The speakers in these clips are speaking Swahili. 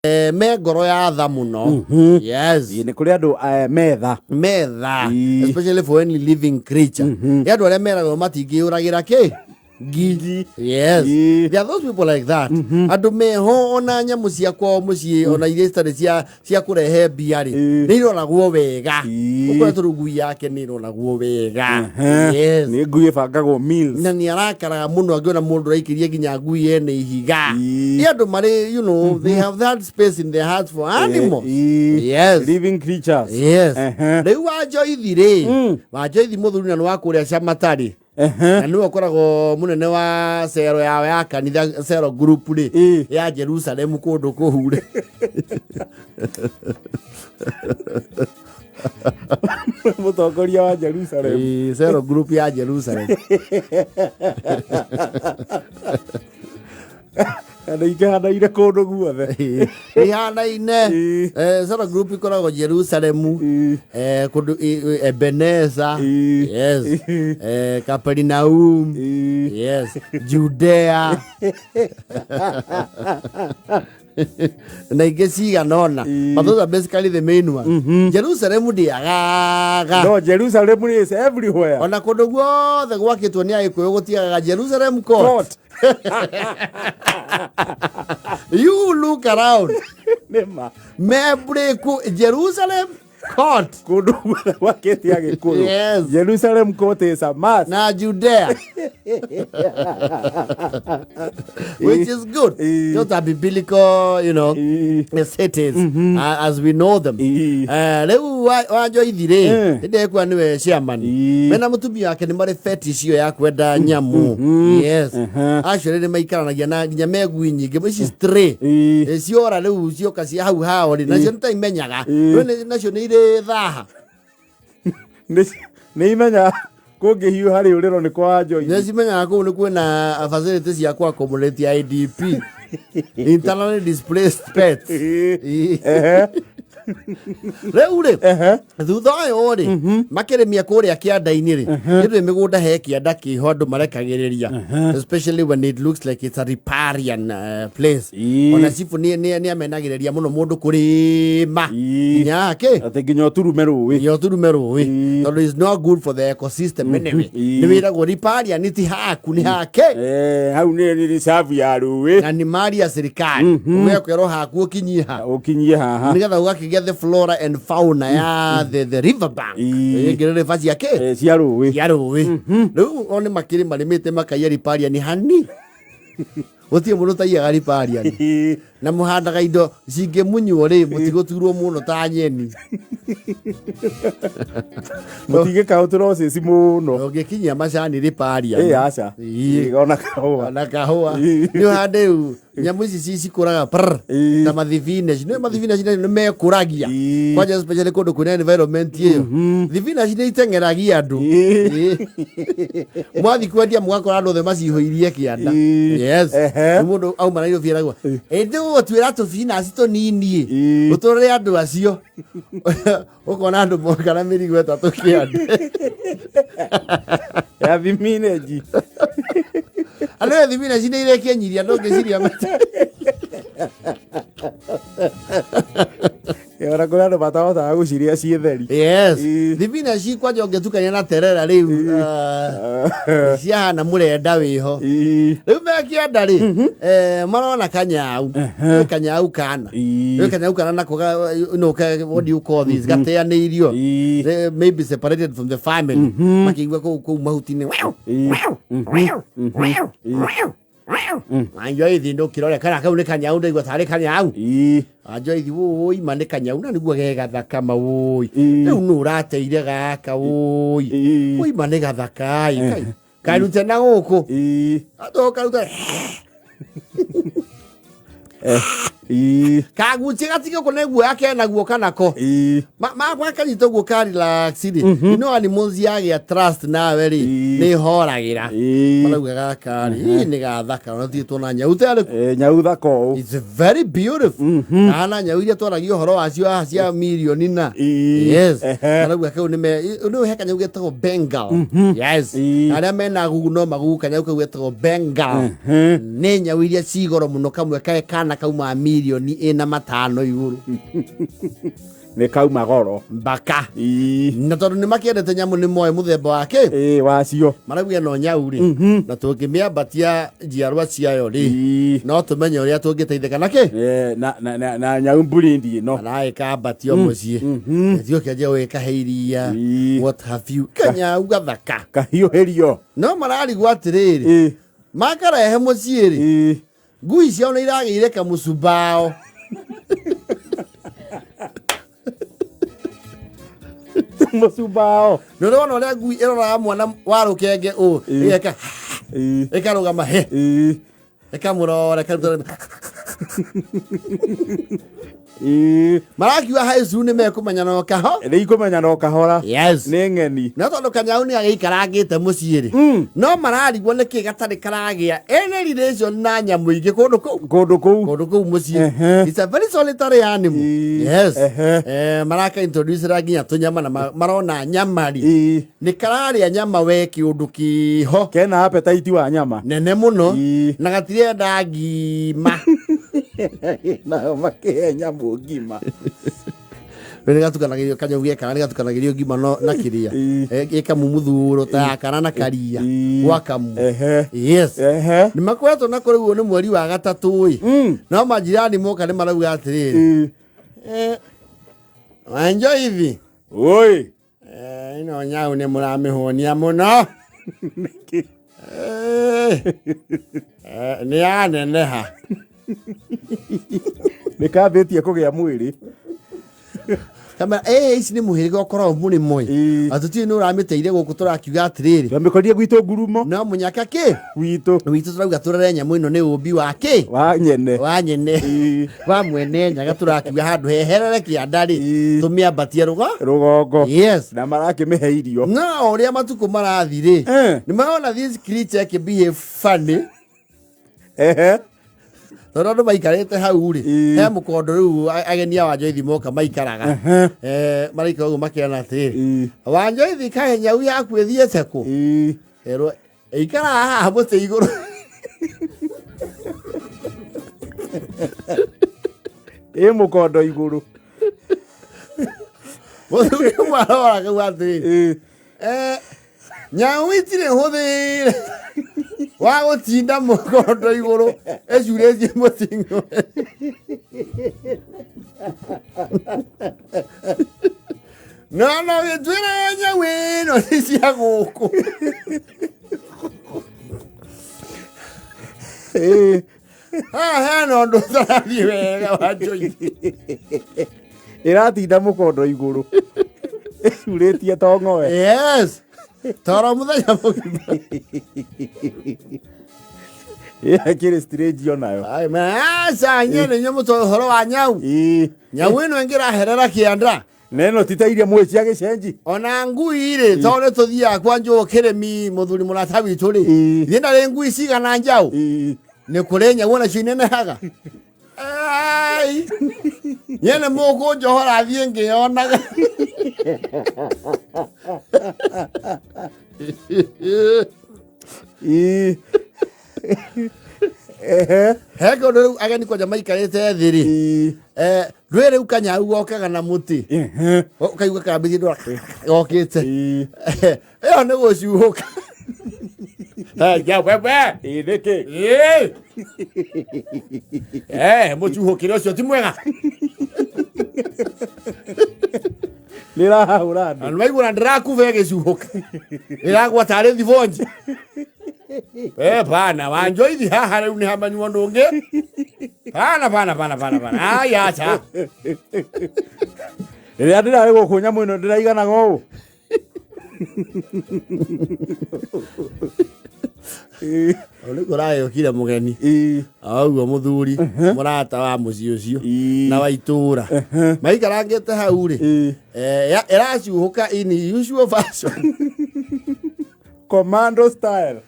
me ngoro ya tha muno. Yes. Ni kuri andu metha. Especially for any living creature. Andu aria meragwo matingiuragira ki Gigi. Yes. There are those people like that. Andu meho ona nyamu cia kwao mucii ona iria stare cia kurehe biari. Ni iroragwo wega. Ukora turugui yake ni iroragwo wega. Yes. Ni ngui bangagwo meals. Na ni arakaraga muno angiona mundu raikiria ginya ngui ene ihiga. Ni andu mari, you know, they have that space in their hearts for animals. Yes. Living creatures. Yes. Riu WaJoyce ri. WaJoyce muthuri na wa kuria cia matari. Na niwe koragwo munene wa cero ya kanitha cero group ri ya Jerusalem kundu kuhure. Mutongoria wa Jerusalem. Cero group ya Jerusalem. Ana ikahana ire kundu guothe. Ihana-ine. Cero group ikoragwo Jerusalem, kundu Ebenezer, yes, Capernaum, yes, Judea. Na igesiga nona. But those are basically the main one. Jerusalem ndiagaga. No, Jerusalem is everywhere. Ona kundu guothe gwakitwo ni Agikuyu gutiagaga Jerusalem court. You look around. Jerusalem court. Yes. Jerusalem court is a must. Na Judea. Which is good. Just a biblical, you know, cities as we know them. Leu WaJoyce ri. Inde kwa niwe chairman. Mena mutumia wake ni mari fetish yo ya kwenda nyamu. Yes. Actually ni maikaranagia na nginya megui nyingi. Muci stray. Ciora leu cioka cia hau hao ri. Nacio ntaimenyaga. Nacio ni ire thaha. Ni imenya kungihiu hari uriro ni kwa WaJoyce. Nĩ cimenyaga kũu nĩ kwĩna facilities cia kwa accommodate IDP. Internally displaced pets. Rĩu rĩ thutha ũyũ rĩ makĩrĩmia kũrĩa kĩanda-inĩ rĩ nĩ mĩgũnda he kĩanda kĩho andũ marekagĩrĩria, especially when it looks like it's a riparian place. Ona cifu nĩ amenagĩrĩria mũno mũndũ kũrĩma nginya atĩ nginya ũturume rũĩ tondũ is not good for the ecosystem anyway. Nĩ wĩragwo riparian ti haku nĩ hake hau nĩ reserve ya rũĩ na nĩ mali ya serikali. Ũgekwerwo haku ũkinyie haha nĩgetha ũgakĩgĩa the flora and fauna ya the river bank. Ngĩrĩre basi yake cia rũĩ rĩu one makĩrĩ marĩmĩte makaiya riparian hani Gũtirĩ mũndũ taiyaga riparian na mũhandaga indo cingĩmunywo rĩ mũtigũturwo mũno ta nyeni. Mũtigĩkaũ tũrocĩci mũno ũngĩkinyia macani riparian. Aca ona kahũa nĩ ũhande rĩu nyamũ ici cikũraga ta mathibinaci. Nĩ mathibinaci nĩ mekũragia kwanja especially kũndũ kwĩna environment ĩyo. Thibinaci nĩ iteng'eragia andũ. Mwathi kwendia mũgakora andũ othe macihũirie kĩanda. Yes. Mũndũ auma Nairobi eragwo ĩndĩ ũgũtuĩra tũbinaci tũnini ũtũrĩre andũ acio. Ũkona andũ moka na mĩrigo ĩtatũ kĩanda ya thibinaci. Andũ thibinaci nĩ irekenyiria ndũngĩciria mata. Ora kuna ndo batahota guciria ciĩ theri. Yes. Thibinaci kwanja ũngĩtukania na terera rĩu ciahana mũrenda wĩho. Rĩu mekĩanda rĩ marona kanyau. Kanyau kana. Kanyau kana nako what do you call this? Gateanĩirio. Maybe separated from the family. Makĩigua kũu mahuti-inĩ. WaJoyce ndo kirore kana kau nĩ kanyau ndaigua tarĩ kanyau. WaJoyce woi mane kanyau na niguo gegathaka woi. Rĩu nũ ũrateire gaka woi. Woi mane gathaka karute na gũkũ. Karuta. Kagucie gatige kuneguo yake naguo kanako. Makanyita guo ka relax ri. No animals yagĩa trust nawe ri nĩ horagira. Marauga gaka ri nĩ gathaka no ti tona nyau tele. Nyau thako. It's very beautiful. Ana nyau iria twaragio horo wacio cia milioni na. Yes. Marauga kau nĩ he kanyau getagwo Bengal. Yes. Arĩa mena gugu no magugu kanyau kau getagwo Bengal. Nĩ nyau iria cigoro mũno kamwe kana kauma milioni ina matano iguru ne kauma goro mbaka na tondu ni makiendete nyamu ni moe muthemba wake wacio maragia no nyau ri na tungimiambatia njiarwa ciayo ri no tumenye uria tungiteithika nake na nyau mburindi no na ikambatio mucii thio kiaje wika heiria what have you kanyau gathaka kahiu herio no mararigwo atiriri makarehe mucii ri ngui ciao ni iragire kamucubao musubao no no no ngui irora mwana wa rukenge eka ekarugama he ekamurora karuta marakiwa haizu ni mekumenya no kaho ni kumenya no kahora yes ni ngeni no tondu kanyau ni agaikarangite mucii ri no mararigwo niki gatari karagia any relation na nyamu ingi kundu kou mucii it's a very solitary animal yes maraka introduce ranginya tunyama na marona nyamari ni kararia nyama we kiundu kiho kena appetite wa nyama nene muno na gatirenda ngima na make nyamu ngima Rega tukanagirio kanyo gieka rega tukanagirio ngima no na kiria eka mumuthuro ta kana na karia wakamu yes ni makweto na kuriguo ni mweri wa gatatu no majirani moka ni marauga atiriri enjoy hivi oi ino nyau ni muramihonia muno ni aneneha nikabetie kugia mwiri kama ici ni muhiriga ukorwo muri moi atuti ni uramiteire guku turakiuga atiriri twamikorie gwitu ngurumo no munyaka ki gwitu turauga turere nyamu ino ni umbi wake wa nyene wa mwene nyaga turakiuga handu heherere kiandari tumiambatie rugongo yes na marake mihe irio no uria matuko marathire ni maona this creature can be funny Torodo maikarete hau ri he mukondo riu agenia WaJoyce moka maikaraga maraika ugu makiana atiri WaJoyce kahe nyau yaku ethiete ku ero ikara haha muti iguru mukondo iguru muthi mwarora ku atiri nyau itire huthire wa gutinda mukondo iguru ecurecie mutingo no gitwire nyau ino ni cia guku no ndu tarathie wega WaJoyce iratinda mukondo iguru ecurecie tongoe yes toro muthenya mugima kiri stage onayo ai masa nyene nyamu to horo wa nyau nyau ino engira herera kianda neno titairia mweci agicenji ona ngui ri tone tuthia kwa njo kiremi muthuri murata witu ri thienda ri ngui cigana njau ni kurenya wona cinene haga ai nyene muku njohora thie ngionaga heko ndo ageni kwa jamai karete thiri rwere ukanyau gokaga na muti ukaigua kambithi ndo gokite eyo ni gucuhuka ya bebe niki mucuhukire ucio ti mwega nirahura andu maigua ndirakuva gicuhuka iragwa tari thibonji bana WaJoyce haha riu ni hamanywo ndungi bana ai acha riria ndirari guku nyamu ino ndiraigana go Ole korayo kira mugeni augo muthuri murata wa muci ucio na waitura maikarangete hau ri iracuhuka in usual fashion commando style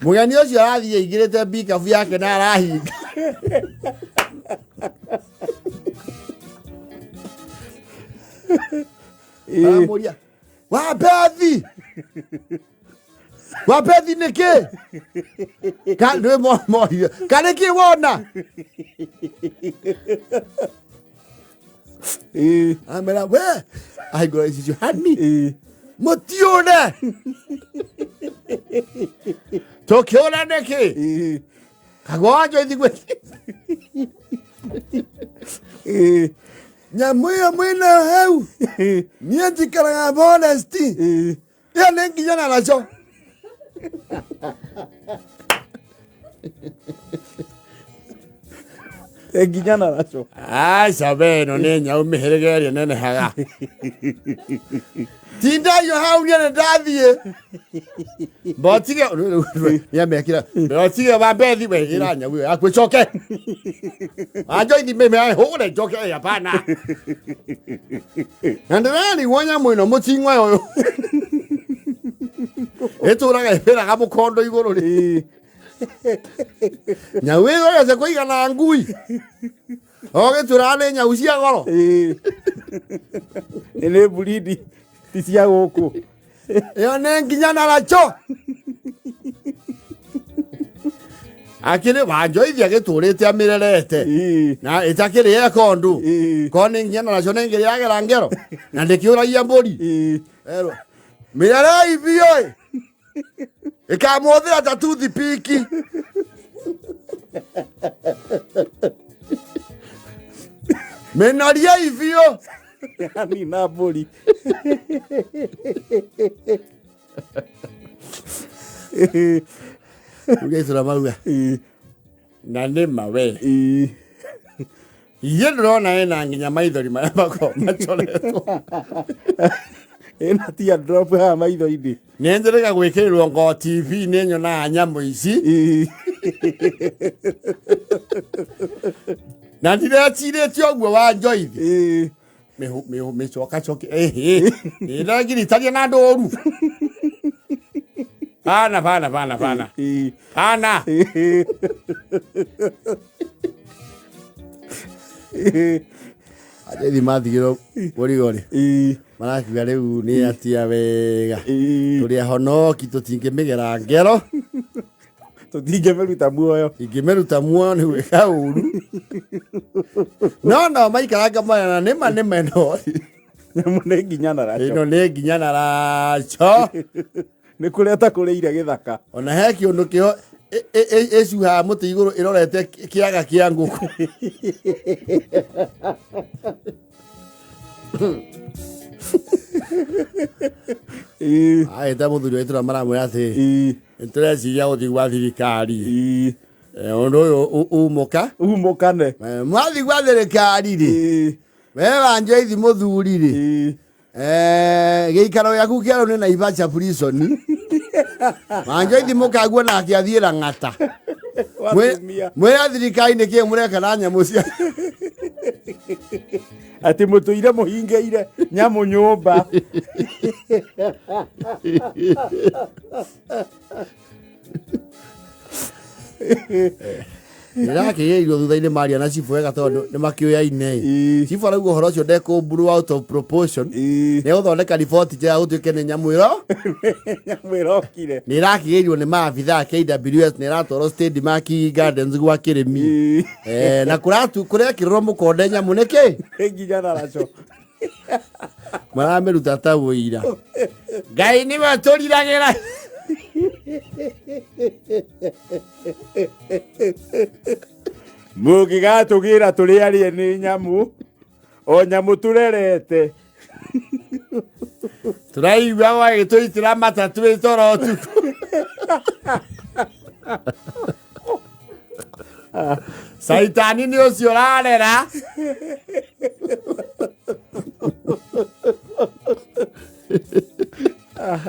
mugeni ucio arathie igirite bikabu yake na arahinga amuria wa bethi Wapethi niki? Kanwe mo. Kaniki wona. Amela we. I go is you had me. Motione. Tokiona niki. Kagwajo idigwe. Nyamuya mwina heu. Nieti karanga bonesti. Ya Nginyanaracu. Nginyanaracu. Ai sabeno ne nyau miherege nene haga. Tinda yo hau ne ndathie. Botige ya mekira. Botige ba bethi we ira nyau akwechoke. WaJoyce me hore joke ya bana. Andani wonya mwino mutingwa yo. Eturaga espera gamo kondo igoro ri. Nyau yo se koigana ngui. Oge turane nyau cia goro. Ele buridi tisia goko. Yo ne Nginyanaracu. Akire WaJoyce ageturite amirerete. Na itakire ya kondu. Kone Nginyanaracu ne ngiri yagera ngero. Na ndikiura iya mbori. Ero. Mirara ibio. Ikamuthira tatuthi piki. Menaria ibio. Ani na mbori. Ugeithura mauga. Na nĩ mawe. Iye ndĩrona ena nginya maithori marĩa macoretwo. Ena tia drop ha maitho-inĩ. Nĩ njĩrĩga gwĩkĩrĩrwo ngo TV nĩ nyonaga nyamũ ici. Na ndireciirĩtie ũguo WaJoyce. Mĩcokacoki. Nĩndagiritaria na ndũru. Pana. Pana. Ajethi mathigiro gorigori. Marakiuga riu ni atia wega. Turi ahonoki tutingimigera ngero. Tutingimeruta muoyo. Ingimeruta muoyo ni wega uru. No maikaranga mana nĩ meno. Nyamu nĩ Nginyanaracu. Ino nĩ Nginyanaracu. Nĩ kũrĩa ta kũrĩire gĩthaka. Ona he kĩũndũ kĩho ecuha mũtĩ igũrũ ĩrorete kĩaga kĩa ngũkũ. Aĩta mũthuri wa itũra maramwĩra atĩ nĩtũreciria gũthiĩ gwa thirikari. Ũndũ ũyũ umũkane. Mwathiĩ gwa thirikari-rĩ, we WaJoyce mũthuri-rĩ, gĩikaro gĩaku kĩerũ nĩ Naivasha prison. WaJoyce mũkagua nake athiĩra ng'ata. Mwĩra thirikari nĩkĩĩ mũreka na nyamũ cia ati mutuire muhingeire nyamu nyumba. Nĩrakĩgĩirio thutha-inĩ maria na cibu wega tondũ nĩmakĩoyaine. Cibu arauga ũhoro ũcio ndekũ-blow out of proportion. Nĩgũthondeka riboti njega gũtuĩke nĩ nyamũ ĩrokire. Nĩrakĩgĩirio nĩ maabithaa KWS nĩratwarwo State Mark Gardens gwa kĩrĩmi. Na kũrekĩrĩrwo mũkonde nyamũ nĩkĩ? Nginyanaracu. Maramĩruta ta ũira. Ngai nĩwe tũriragĩra. Mũngĩgatũgĩra tũrĩarie nĩ nyamũ, o nyamũ tũrerete. Tũraigua wagĩtũitĩra mata twĩ toro ũtukũ. Saitani nĩ ũcio ũrarera.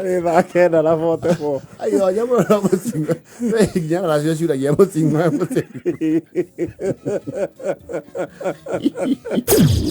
Nĩthakenda na bote bo. Ayo nyamũ na mũcinga. Nginyanaracu ciũragia mũcinga.